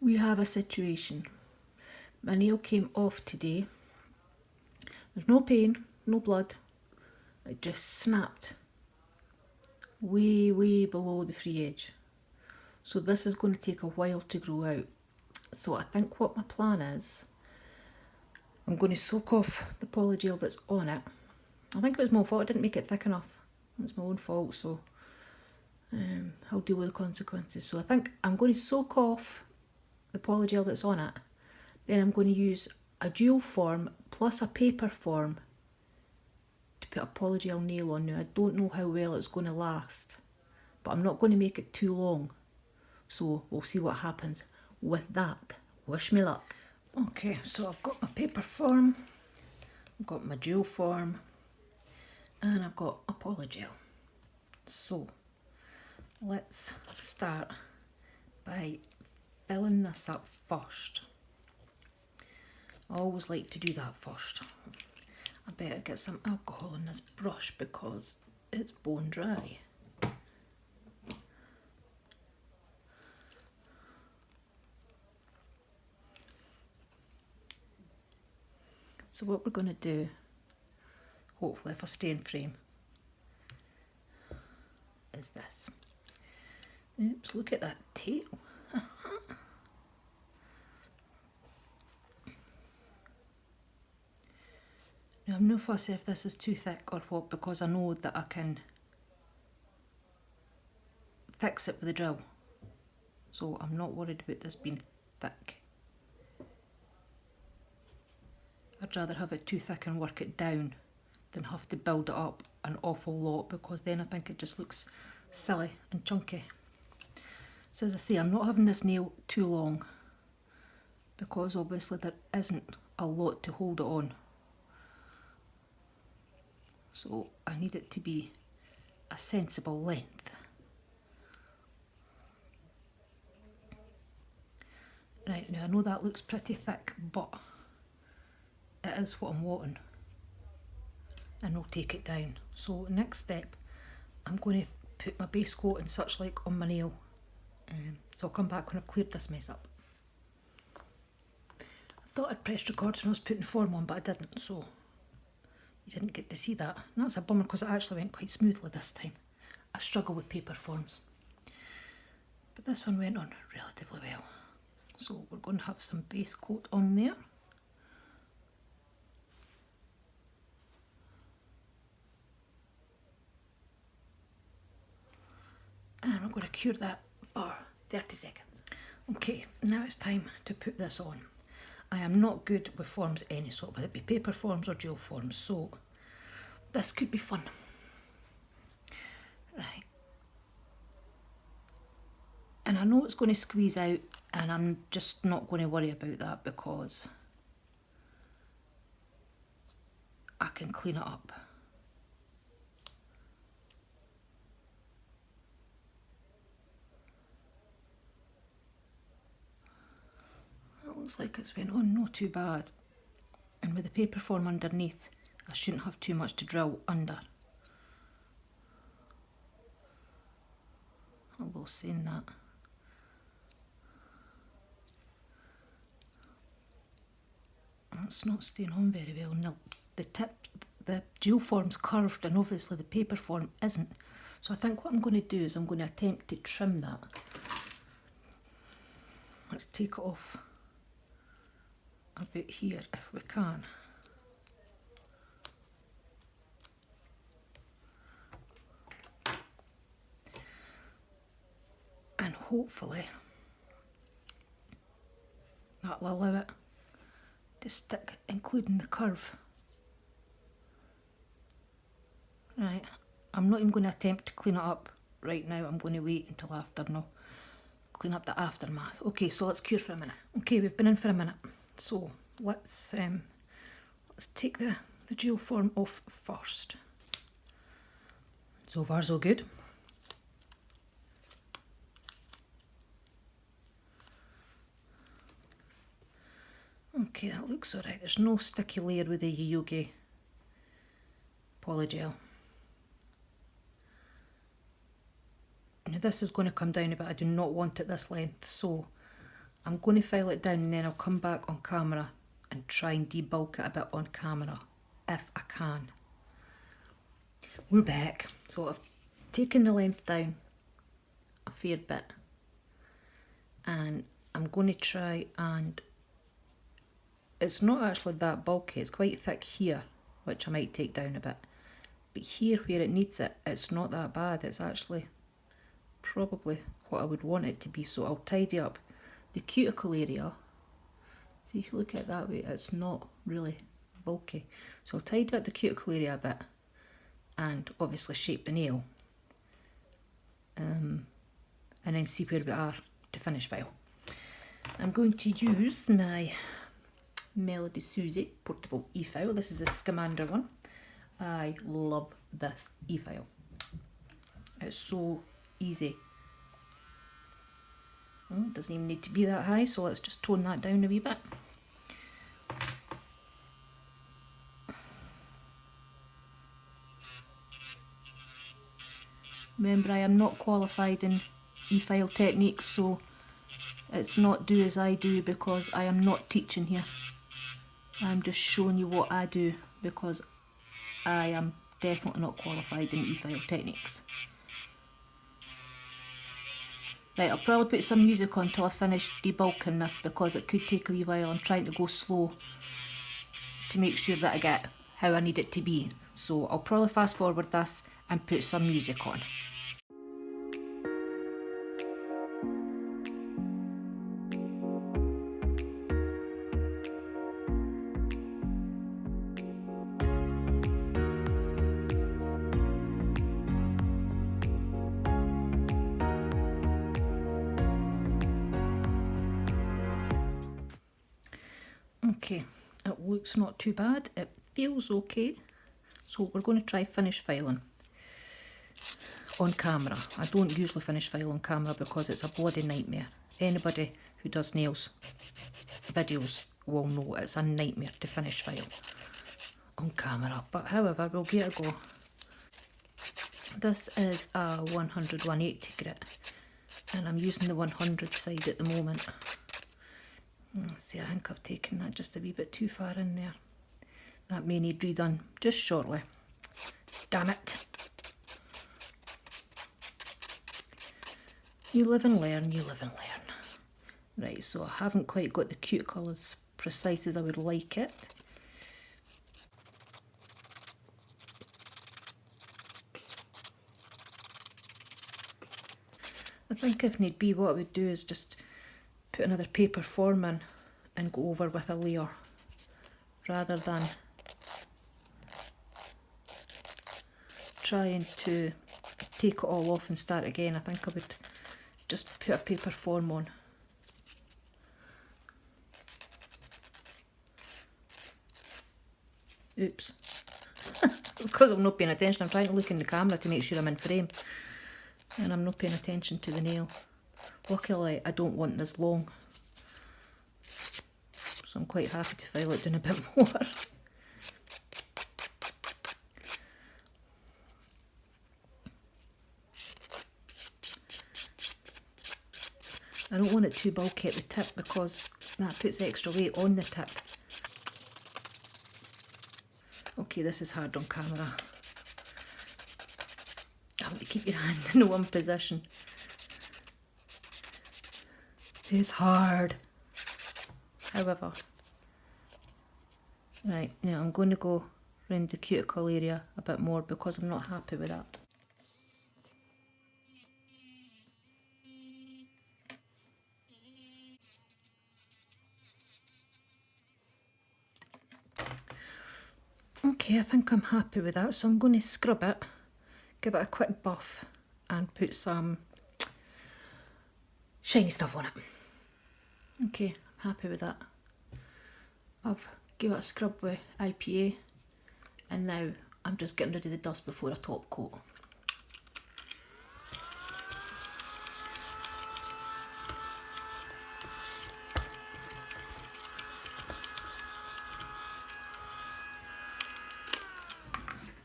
We have a situation. My nail came off today. There's no pain, no blood. It just snapped way below the free edge. So this is going to take a while to grow out. So I think what my plan is, I'm going to soak off the polygel that's on it. I think it was my fault, I didn't make it thick enough. It's my own fault, so I'll deal with the consequences. So I think I'm going to soak off the polygel that's on it. Then I'm going to use a dual form plus a paper form to put a polygel nail on. Now I don't know how well it's going to last, but I'm not going to make it too long. So we'll see what happens with that. Wish me luck. Okay, so I've got my paper form, I've got my dual form, and I've got a polygel. So let's start by filling this up first. I always like to do that first. I better get some alcohol in this brush because it's bone dry. So what we're going to do, hopefully if I stay in frame, is this. Oops, look at that tail. Now I'm no fussy if this is too thick or what, because I know that I can fix it with a drill. So I'm not worried about this being thick. I'd rather have it too thick and work it down than have to build it up an awful lot, because then I think it just looks silly and chunky. So as I say, I'm not having this nail too long because obviously there isn't a lot to hold it on. So I need it to be a sensible length. Right, now I know that looks pretty thick, but it is what I'm wanting. And we'll take it down. So next step, I'm going to put my base coat and such like on my nail. So I'll come back when I've cleared this mess up. I thought I'd pressed record when I was putting form on, but I didn't, so you didn't get to see that. And that's a bummer because it actually went quite smoothly this time. I struggle with paper forms. But this one went on relatively well. So we're going to have some base coat on there. And we're going to cure that for 30 seconds. Okay, now it's time to put this on. I am not good with forms any sort, whether it be paper forms or dual forms, so this could be fun. Right. And I know it's going to squeeze out, and I'm just not going to worry about that because I can clean it up. That looks like it's went on not too bad. And with the paper form underneath, I shouldn't have too much to drill under. Although saying that, it's not staying on very well. Now the tip, the dual form's curved and obviously the paper form isn't. So I think what I'm going to do is I'm going to attempt to trim that. Let's take it off a bit here if we can. And hopefully that'll allow it to stick, including the curve. Right, I'm not even going to attempt to clean it up right now. I'm going to wait until after and I'll clean up the aftermath. Okay, so let's cure for a minute. Okay, we've been in for a minute. So let's take the dual form off first. So far so good. Okay, that looks alright. There's no sticky layer with the Yogi polygel. Now this is going to come down a bit. I do not want it this length, so I'm going to file it down and then I'll come back on camera and try and debulk it a bit on camera, if I can. We're back. So I've taken the length down a fair bit, and I'm going to try and, it's not actually that bulky, it's quite thick here, which I might take down a bit. But here where it needs it, it's not that bad. It's actually probably what I would want it to be. So I'll tidy up the cuticle area. See, if you look at it that way, it's not really bulky. So I'll tidy up the cuticle area a bit and obviously shape the nail. And then see where we are to finish file. I'm going to use my Melody Susie portable e-file. This is a Scamander one. I love this e-file. It's so easy. Oh, it doesn't even need to be that high, so let's just tone that down a wee bit. Remember, I am not qualified in e-file techniques, so it's not do as I do because I am not teaching here. I'm just showing you what I do because I am definitely not qualified in e-file techniques. Right, I'll probably put some music on till I finish debulking this because it could take a wee while. I'm trying to go slow to make sure that I get how I need it to be. So I'll probably fast forward this and put some music on. Okay, it looks not too bad. It feels okay. So we're going to try finish filing on camera. I don't usually finish file on camera because it's a bloody nightmare. Anybody who does nails videos will know it's a nightmare to finish file on camera. But however, we'll give it a go. This is a 100/180 grit and I'm using the 100 side at the moment. See, I think I've taken that just a wee bit too far in there. That may need redone just shortly. Damn it. You live and learn, you live and learn. Right, so I haven't quite got the cuticle as precise as I would like it. I think if need be, what I would do is just put another paper form in and go over with a layer rather than trying to take it all off and start again. I think I would just put a paper form on. Oops. It's because I'm not paying attention. I'm trying to look in the camera to make sure I'm in frame and I'm not paying attention to the nail. Luckily, I don't want this long, so I'm quite happy to file it down a bit more. I don't want it too bulky at the tip because that puts extra weight on the tip. Okay, this is hard on camera. Having to keep your hand in one position. It's hard. However, right, now I'm going to go around the cuticle area a bit more because I'm not happy with that. Okay, I think I'm happy with that, so I'm going to scrub it, give it a quick buff and put some shiny stuff on it. Okay, I'm happy with that. I've given it a scrub with IPA and now I'm just getting rid of the dust before a top coat.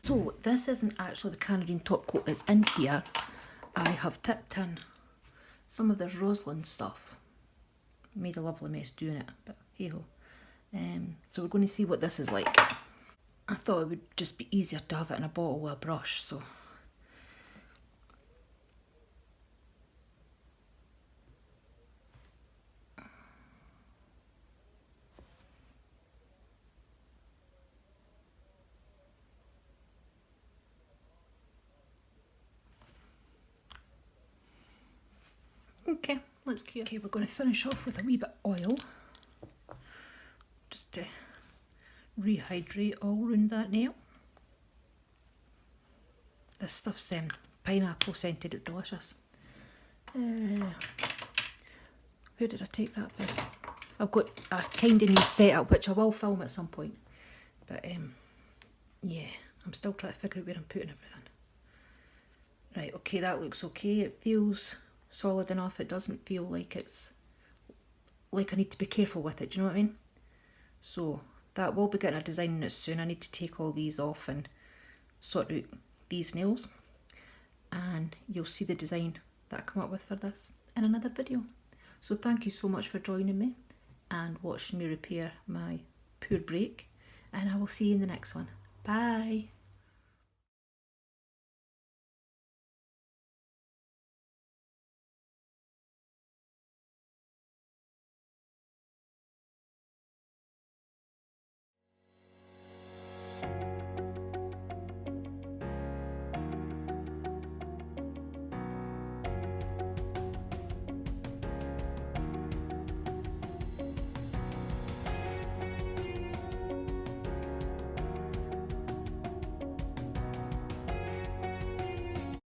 So this isn't actually the Canarine top coat that's in here. I have tipped in some of the Roslyn stuff. made a lovely mess doing it, but hey ho. So we're going to see what this is like. I thought it would just be easier to have it in a bottle with a brush, so. Okay, let's cure. Okay, we're going to finish off with a wee bit of oil, just to rehydrate all round that nail. This stuff's pineapple scented, it's delicious. Where did I take that bit? I've got a kind of new setup which I will film at some point, but yeah, I'm still trying to figure out where I'm putting everything. Right, okay, that looks okay. It feels solid enough. It doesn't feel like it's like I need to be careful with it, do you know what I mean? So that will be getting a design on it soon. I need to take all these off and sort out these nails, and you'll see the design that I come up with for this in another video. So thank you so much for joining me and watching me repair my poor break, and I will see you in the next one. Bye.